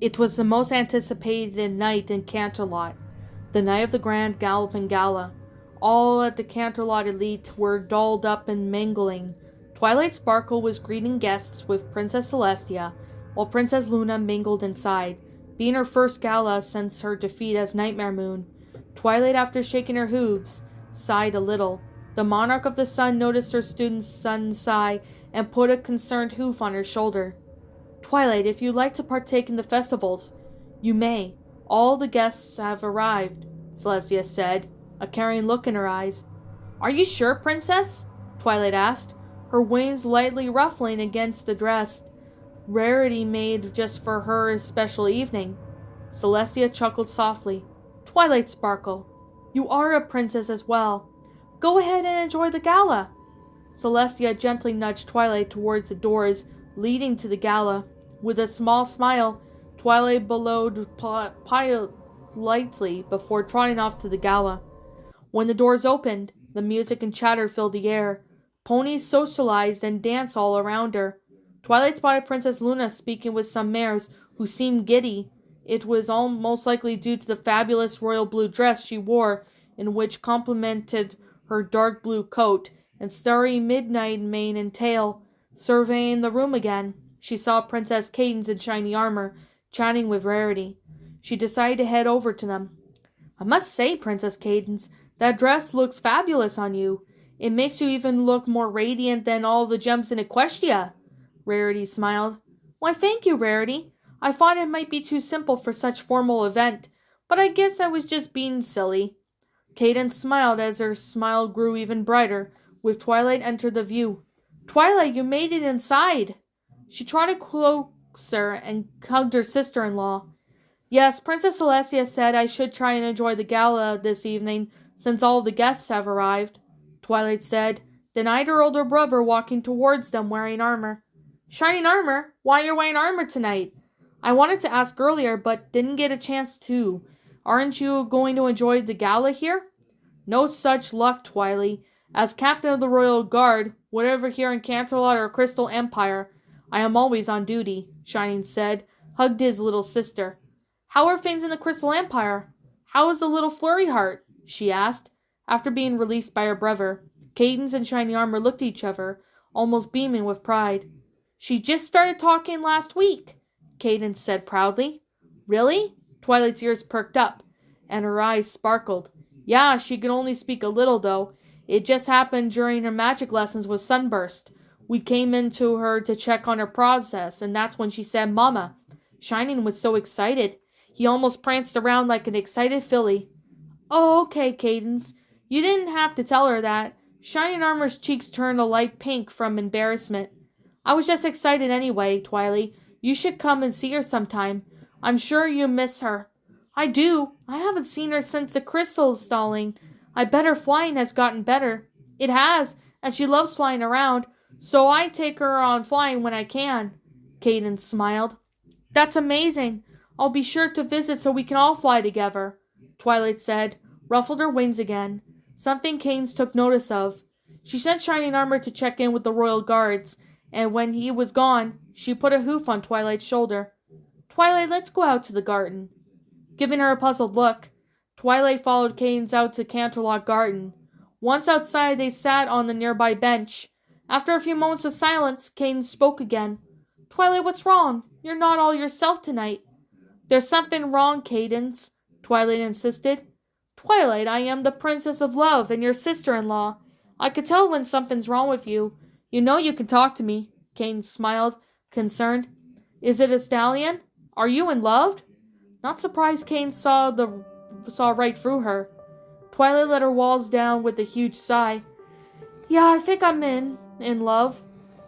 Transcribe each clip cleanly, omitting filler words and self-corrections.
It was the most anticipated night in Canterlot, the night of the grand galloping gala. All at the Canterlot elite were dolled up and mingling. Twilight Sparkle was greeting guests with Princess Celestia, while Princess Luna mingled inside, being her first gala since her defeat as Nightmare Moon. Twilight, after shaking her hooves, sighed a little. The monarch of the sun noticed her student's son sigh and put a concerned hoof on her shoulder. Twilight, if you'd like to partake in the festivals, you may. All the guests have arrived, Celestia said, a caring look in her eyes. Are you sure, Princess? Twilight asked, her wings lightly ruffling against the dress Rarity made just for her special evening. Celestia chuckled softly. Twilight Sparkle, you are a princess as well. Go ahead and enjoy the gala. Celestia gently nudged Twilight towards the doors leading to the gala. With a small smile, Twilight bellowed politely before trotting off to the gala. When the doors opened, the music and chatter filled the air. Ponies socialized and danced all around her. Twilight spotted Princess Luna speaking with some mares who seemed giddy. It was all most likely due to the fabulous royal blue dress she wore, in which complemented her dark blue coat and starry midnight mane and tail. Surveying the room again, she saw Princess Cadance in shiny armor, chatting with Rarity. She decided to head over to them. I must say, Princess Cadance, that dress looks fabulous on you. It makes you even look more radiant than all the gems in Equestria. Rarity smiled. Why, thank you, Rarity. I thought it might be too simple for such formal event, but I guess I was just being silly. Cadance smiled as her smile grew even brighter, with Twilight entered the view. Twilight, you made it inside. She trotted closer and hugged her sister-in-law. Yes, Princess Celestia said I should try and enjoy the gala this evening, since all the guests have arrived, Twilight said, then eyed her older brother walking towards them wearing armor. Shining armor? Why you're wearing armor tonight? I wanted to ask earlier, but didn't get a chance to. Aren't you going to enjoy the gala here? No such luck, Twilight. As captain of the Royal Guard, whatever here in Canterlot or Crystal Empire, I am always on duty, Shining said, hugged his little sister. How are things in the Crystal Empire? How is the little Flurry Heart? She asked, after being released by her brother. Cadance and Shiny Armor looked at each other, almost beaming with pride. She just started talking last week, Cadance said proudly. Really? Twilight's ears perked up, and her eyes sparkled. Yeah, she can only speak a little, though. It just happened during her magic lessons with Sunburst. We came into her to check on her process, and that's when she said Mama. Shining was so excited. He almost pranced around like an excited filly. Oh, okay, Cadance. You didn't have to tell her that. Shining Armor's cheeks turned a light pink from embarrassment. I was just excited anyway, Twilight. You should come and see her sometime. I'm sure you miss her. I do. I haven't seen her since the crystal stalling. I bet her flying has gotten better. It has, and she loves flying around, so I take her on flying when I can. Cadance smiled. That's amazing. I'll be sure to visit so we can all fly together, Twilight said, ruffled her wings again. Something Cadance took notice of. She sent Shining Armor to check in with the royal guards, and when he was gone, she put a hoof on Twilight's shoulder. Twilight, let's go out to the garden. Giving her a puzzled look, Twilight followed Cadance out to Canterlot Garden. Once outside, they sat on the nearby bench. After a few moments of silence, Cadance spoke again. Twilight, what's wrong? You're not all yourself tonight. There's something wrong, Cadance, Twilight insisted. Twilight, I am the Princess of Love and your sister-in-law. I could tell when something's wrong with you. You know you can talk to me. Cadance smiled, concerned. Is it a stallion? Are you in love? Not surprised Cadance saw right through her. Twilight let her walls down with a huge sigh. Yeah, I think I'm in love.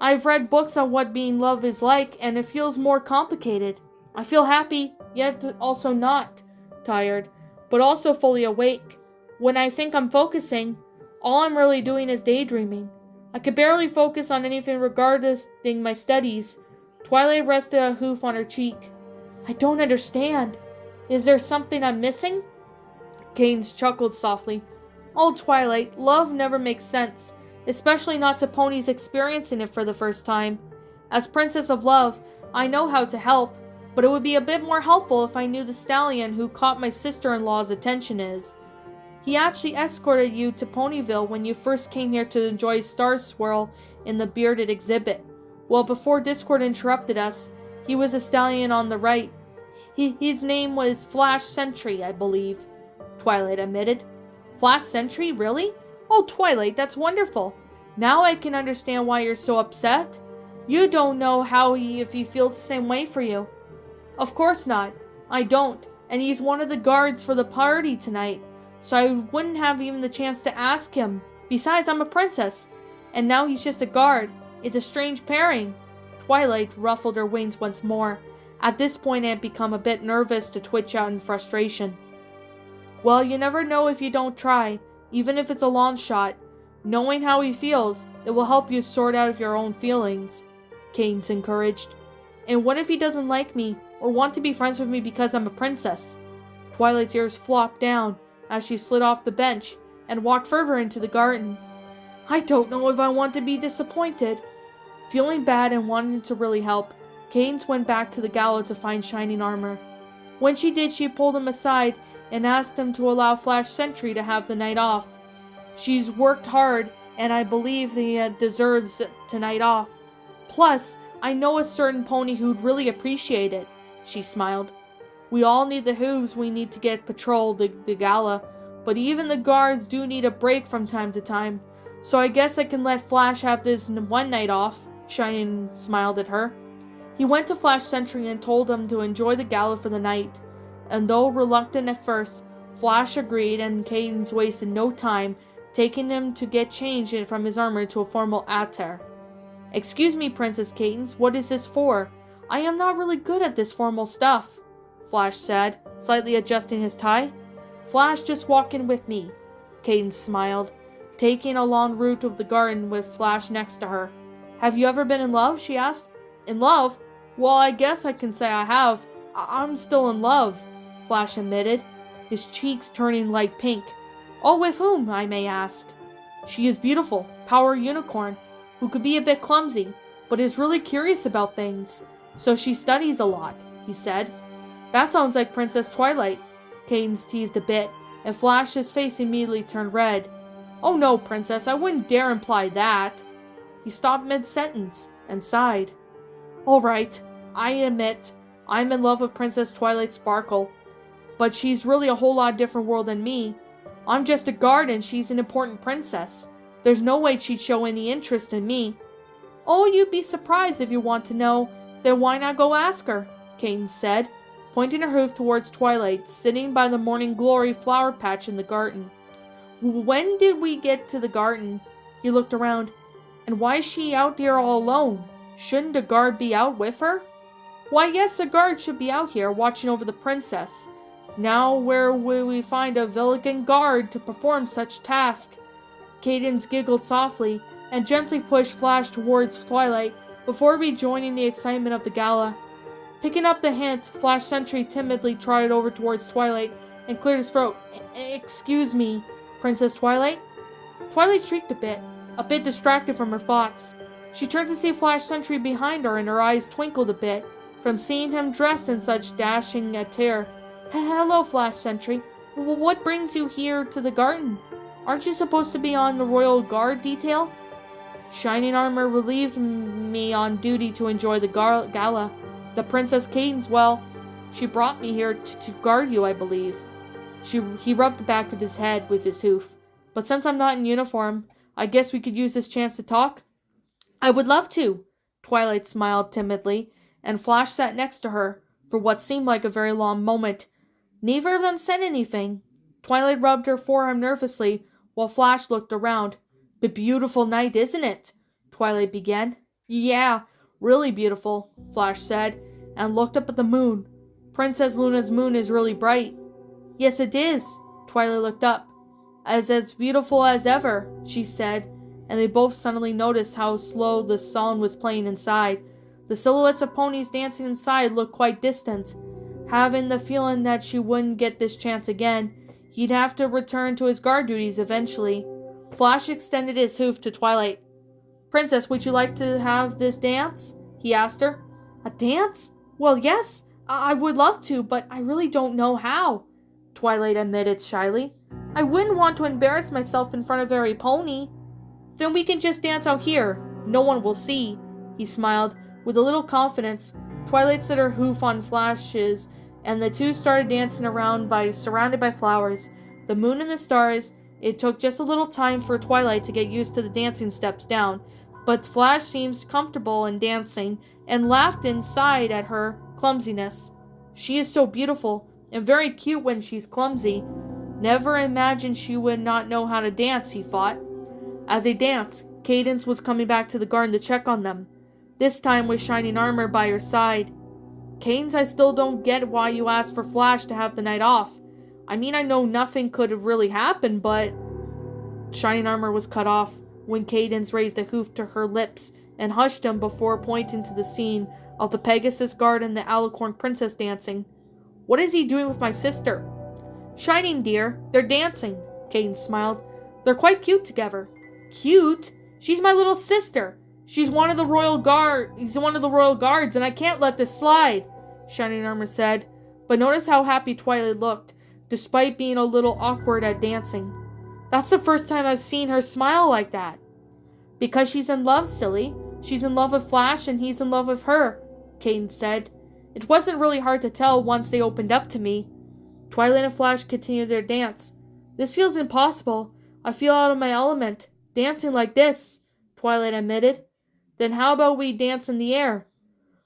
I've read books on what being love is like, and it feels more complicated. I feel happy, yet also not. Tired, but also fully awake. When I think I'm focusing, all I'm really doing is daydreaming. I could barely focus on anything regarding my studies. Twilight rested a hoof on her cheek. I don't understand. Is there something I'm missing? Cadance chuckled softly. Oh, Twilight, love never makes sense, especially not to ponies experiencing it for the first time. As Princess of Love, I know how to help, but it would be a bit more helpful if I knew the stallion who caught my sister-in-law's attention is. He actually escorted you to Ponyville when you first came here to enjoy Star Swirl in the bearded exhibit. Well, before Discord interrupted us, he was a stallion on the right. His name was Flash Sentry, I believe, Twilight admitted. Flash Sentry, really? Oh, Twilight, that's wonderful. Now I can understand why you're so upset. You don't know if he feels the same way for you. Of course not. I don't, and he's one of the guards for the party tonight, so I wouldn't have even the chance to ask him. Besides, I'm a princess, and now he's just a guard. It's a strange pairing. Twilight ruffled her wings once more. At this point, Aunt become a bit nervous to twitch out in frustration. Well, you never know if you don't try, even if it's a long shot. Knowing how he feels, it will help you sort out your own feelings, Cadence encouraged. And what if he doesn't like me, or want to be friends with me because I'm a princess? Twilight's ears flopped down as she slid off the bench and walked further into the garden. I don't know if I want to be disappointed. Feeling bad and wanting to really help, Cadence went back to the Gala to find Shining Armor. When she did, she pulled him aside and asked him to allow Flash Sentry to have the night off. She's worked hard, and I believe he deserves tonight off. Plus, I know a certain pony who'd really appreciate it, she smiled. We all need the hooves we need to get patrol the Gala, but even the guards do need a break from time to time, so I guess I can let Flash have this one night off, Shining smiled at her. He went to Flash Sentry and told him to enjoy the Gala for the night, and though reluctant at first, Flash agreed, and Cadence wasted no time, taking him to get changed from his armor to a formal attire. Excuse me, Princess Cadence, what is this for? I am not really good at this formal stuff, Flash said, slightly adjusting his tie. Flash, just walk in with me, Cadence smiled, taking a long route of the garden with Flash next to her. Have you ever been in love? She asked. In love? Well, I guess I can say I have. I'm still in love, Flash admitted, his cheeks turning light pink. Oh, with whom, I may ask? She is beautiful, power unicorn, who could be a bit clumsy, but is really curious about things. So she studies a lot, he said. That sounds like Princess Twilight, Cadence teased a bit, and Flash's face immediately turned red. Oh no, Princess, I wouldn't dare imply that. He stopped mid-sentence and sighed. All right, I admit, I'm in love with Princess Twilight Sparkle, but she's really a whole lot different world than me. I'm just a guard and she's an important princess. There's no way she'd show any interest in me. Oh, you'd be surprised if you want to know. Then why not go ask her? Cadence said, pointing her hoof towards Twilight, sitting by the Morning Glory flower patch in the garden. When did we get to the garden? He looked around. And why is she out here all alone? Shouldn't a guard be out with her? Why, yes, a guard should be out here watching over the princess. Now where will we find a villagin guard to perform such task? Cadence giggled softly and gently pushed Flash towards Twilight before rejoining the excitement of the Gala. Picking up the hint, Flash Sentry timidly trotted over towards Twilight and cleared his throat. Excuse me, Princess Twilight? Twilight shrieked a bit distracted from her thoughts. She turned to see Flash Sentry behind her and her eyes twinkled a bit from seeing him dressed in such dashing attire. Hello, Flash Sentry. What brings you here to the garden? Aren't you supposed to be on the Royal Guard detail? Shining Armor relieved me on duty to enjoy the Gala. The Princess Cadence, well, she brought me here to guard you, I believe. He rubbed the back of his head with his hoof. But since I'm not in uniform, I guess we could use this chance to talk? I would love to, Twilight smiled timidly, and Flash sat next to her for what seemed like a very long moment. Neither of them said anything. Twilight rubbed her forearm nervously while Flash looked around. But beautiful night, isn't it? Twilight began. Yeah, really beautiful, Flash said, and looked up at the moon. Princess Luna's moon is really bright. Yes, it is. Twilight looked up. As beautiful as ever, she said, and they both suddenly noticed how slow the song was playing inside. The silhouettes of ponies dancing inside looked quite distant. Having the feeling that she wouldn't get this chance again, He'd have to return to his guard duties eventually. Flash extended his hoof to Twilight. "Princess, would you like to have this dance?" he asked her. "A dance? Well, yes, I would love to, but I really don't know how," Twilight admitted shyly. "I wouldn't want to embarrass myself in front of every pony." "Then we can just dance out here. No one will see," he smiled. With a little confidence, Twilight set her hoof on Flash's, and the two started dancing around surrounded by flowers, the moon and the stars. It took just a little time for Twilight to get used to the dancing steps down, but Flash seemed comfortable in dancing and laughed inside at her clumsiness. "She is so beautiful and very cute when she's clumsy. Never imagined she would not know how to dance," he thought. As they danced, Cadance was coming back to the garden to check on them, this time with Shining Armor by her side. "Cadance, I still don't get why you asked for Flash to have the night off. I mean, I know nothing could have really happened, but..." Shining Armor was cut off when Cadance raised a hoof to her lips and hushed him before pointing to the scene of the Pegasus Guard and the Alicorn Princess dancing. "What is he doing with my sister?" "Shining, dear, they're dancing," Cadance smiled. "They're quite cute together." "Cute? She's my little sister. He's one of the royal guards, and I can't let this slide," Shining Armor said. But notice how happy Twilight looked, despite being a little awkward at dancing. "That's the first time I've seen her smile like that." "Because she's in love, silly. She's in love with Flash, and he's in love with her," Cadance said. "It wasn't really hard to tell once they opened up to me." Twilight and Flash continued their dance. "This feels impossible. I feel out of my element, dancing like this," Twilight admitted. "Then how about we dance in the air?"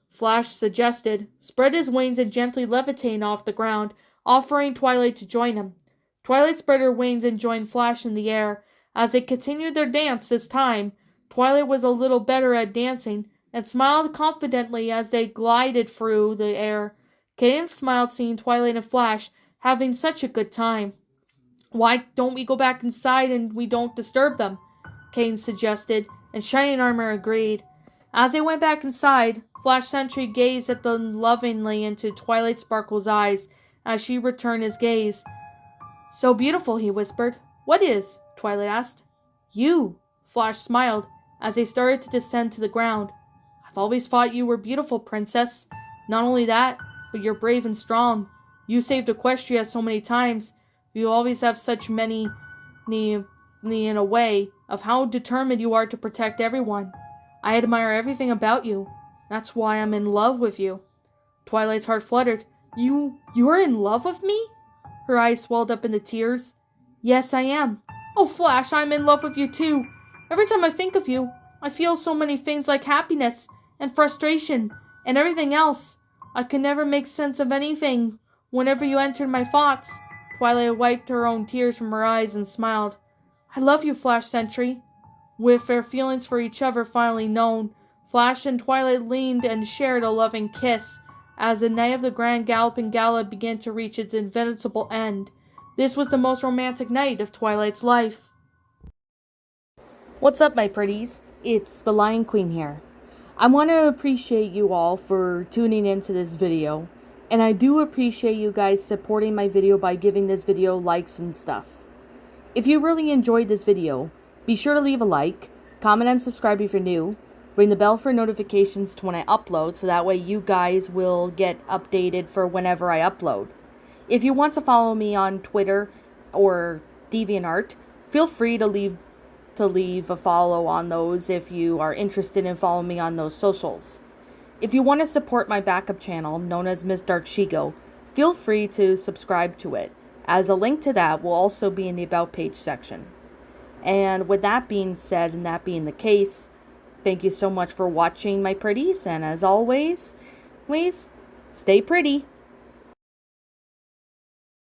Flash suggested, spread his wings and gently levitating off the ground, offering Twilight to join him. Twilight spread her wings and joined Flash in the air. As they continued their dance this time, Twilight was a little better at dancing and smiled confidently as they glided through the air. Cadance smiled seeing Twilight and Flash having such a good time. "Why don't we go back inside and we don't disturb them?" Cadance suggested, and Shining Armor agreed. As they went back inside, Flash Sentry gazed at them lovingly into Twilight Sparkle's eyes as she returned his gaze. "So beautiful," he whispered. "What is?" Twilight asked. "You," Flash smiled as they started to descend to the ground. "I've always thought you were beautiful, Princess. Not only that, but you're brave and strong. You saved Equestria so many times. You always have such many in a way of how determined you are to protect everyone. I admire everything about you. That's why I'm in love with you." Twilight's heart fluttered. You're in love with me?" Her eyes swelled up into tears. "Yes, I am." "Oh, Flash, I'm in love with you too. Every time I think of you, I feel so many things like happiness and frustration and everything else. I can never make sense of anything whenever you entered my thoughts." Twilight wiped her own tears from her eyes and smiled. "I love you, Flash Sentry." With their feelings for each other finally known, Flash and Twilight leaned and shared a loving kiss as the night of the Grand Galloping Gala began to reach its inevitable end. This was the most romantic night of Twilight's life. What's up, my pretties? It's the Lion Queen here. I want to appreciate you all for tuning into this video, and I do appreciate you guys supporting my video by giving this video likes and stuff. If you really enjoyed this video, be sure to leave a like, comment and subscribe if you're new, ring the bell for notifications to when I upload so that way you guys will get updated for whenever I upload. If you want to follow me on Twitter or DeviantArt, feel free to leave a follow on those if you are interested in following me on those socials. If you want to support my backup channel, known as Miss Dark Shigo, feel free to subscribe to it, as a link to that will also be in the About page section. And with that being said, and that being the case, thank you so much for watching, my pretties, and as always, please stay pretty.